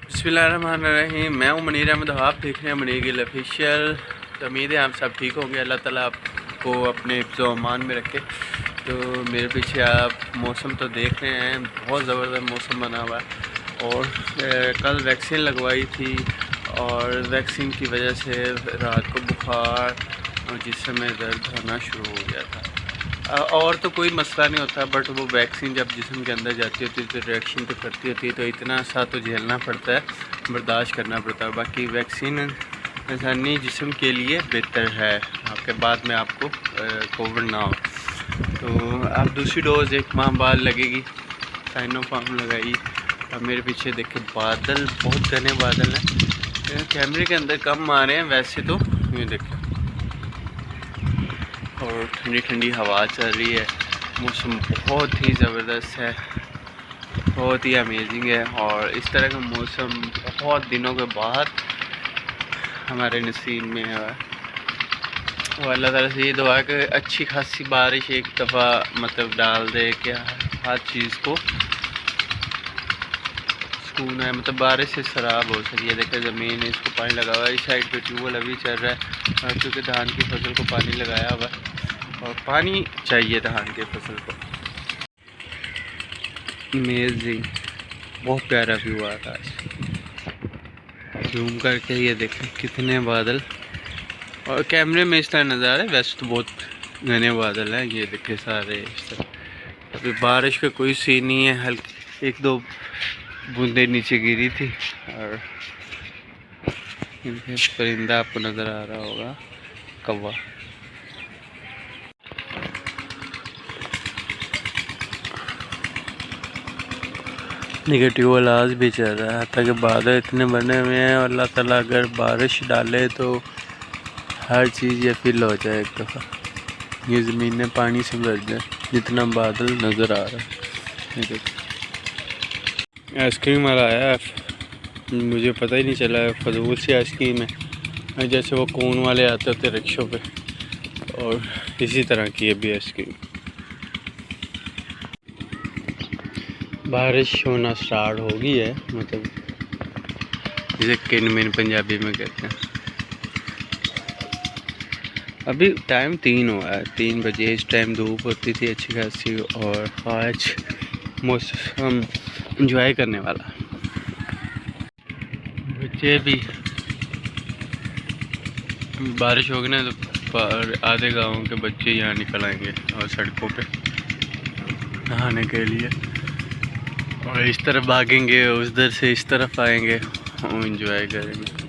बिस्मिल्लाहिर्रहमानिर्रहीम। मैं हूँ मुनीर अहमद, आप देख रहे हैं मुनीर गिल ऑफिशियल। तो उम्मीद है आप सब ठीक होंगे, अल्लाह ताला आपको अपने हिफ्ज़-ओ अमान में रखे। तो मेरे पीछे आप मौसम तो देख रहे हैं, बहुत ज़बरदस्त मौसम बना हुआ है। और कल वैक्सीन लगवाई थी और वैक्सीन की वजह से रात को बुखार और जिस्म में दर्द होना शुरू हो गया था। और तो कोई मसला नहीं होता, बट वो वैक्सीन जब जिस्म के अंदर जाती होती है तो रिएक्शन तो करती होती है, तो इतना सा तो झेलना पड़ता है, बर्दाश्त करना पड़ता है। बाकी वैक्सीन इंसानी जिस्म के लिए बेहतर है, आपके बाद में आपको कोविड ना हो। तो आप दूसरी डोज़ 1 माह बाद लगेगी, साइनोफार्म लगाई। अब मेरे पीछे देखे बादल, बहुत घने बादल हैं, कैमरे के अंदर कम आ रहे हैं वैसे तो, ये देखें। और ठंडी ठंडी हवा चल रही है, मौसम बहुत ही ज़बरदस्त है, बहुत ही अमेजिंग है। और इस तरह का मौसम बहुत दिनों के बाद हमारे नसीब में है। और अल्लाह ताला से ये दुआ है कि अच्छी खासी बारिश एक दफ़ा मतलब डाल दे कि हर चीज़ को सुकून है, मतलब बारिश से सराब हो सके। देखिए ज़मीन है, इसको पानी लगा हुआ है, इस साइड पे ट्यूबवेल अभी चल रहा है क्योंकि धान की फसल को पानी लगाया हुआ है और पानी चाहिए धान की फसल को। अमेजिंग, बहुत प्यारा व्यू आ रहा है। जूम करके ये देखें कितने बादल, और कैमरे में इस तरह नज़र आ रहा है, वैसे तो बहुत घने बादल हैं। ये देखे सारे इस तरह। अभी बारिश का कोई सीन नहीं है, हल्की 1-2 बूंदे नीचे गिरी थी। और परिंदा आपको नज़र आ रहा होगा, कौवा। नेगेटिव आवाज़ भी चल रहा है, ताकि बादल इतने बने हुए हैं। और अल्लाह ताला अगर बारिश डाले तो हर चीज़ ये फिल हो जाए एक दफ़ा, ये ज़मीनें पानी से भर जाए, जितना बादल नज़र आ रहा है। ये देखो आइसक्रीम वाला आया, मुझे पता ही नहीं चला, फजूल सी आइसक्रीम है, जैसे वो कोन वाले आते होते रिक्शों पे, और इसी तरह की भी आइसक्रीम। बारिश होना स्टार्ट हो गई है, मतलब जिसे किन पंजाबी में कहते हैं। अभी टाइम 3 हुआ है, 3 बजे। इस टाइम धूप होती थी अच्छी खासी, और आज मौसम इंजॉय करने वाला। बच्चे भी, बारिश होगी ना तो आधे गाँव के बच्चे यहाँ निकल आएंगे और सड़कों पे नहाने के लिए, और इस तरफ भागेंगे, उधर से इस तरफ आएंगे और इंजॉय करेंगे।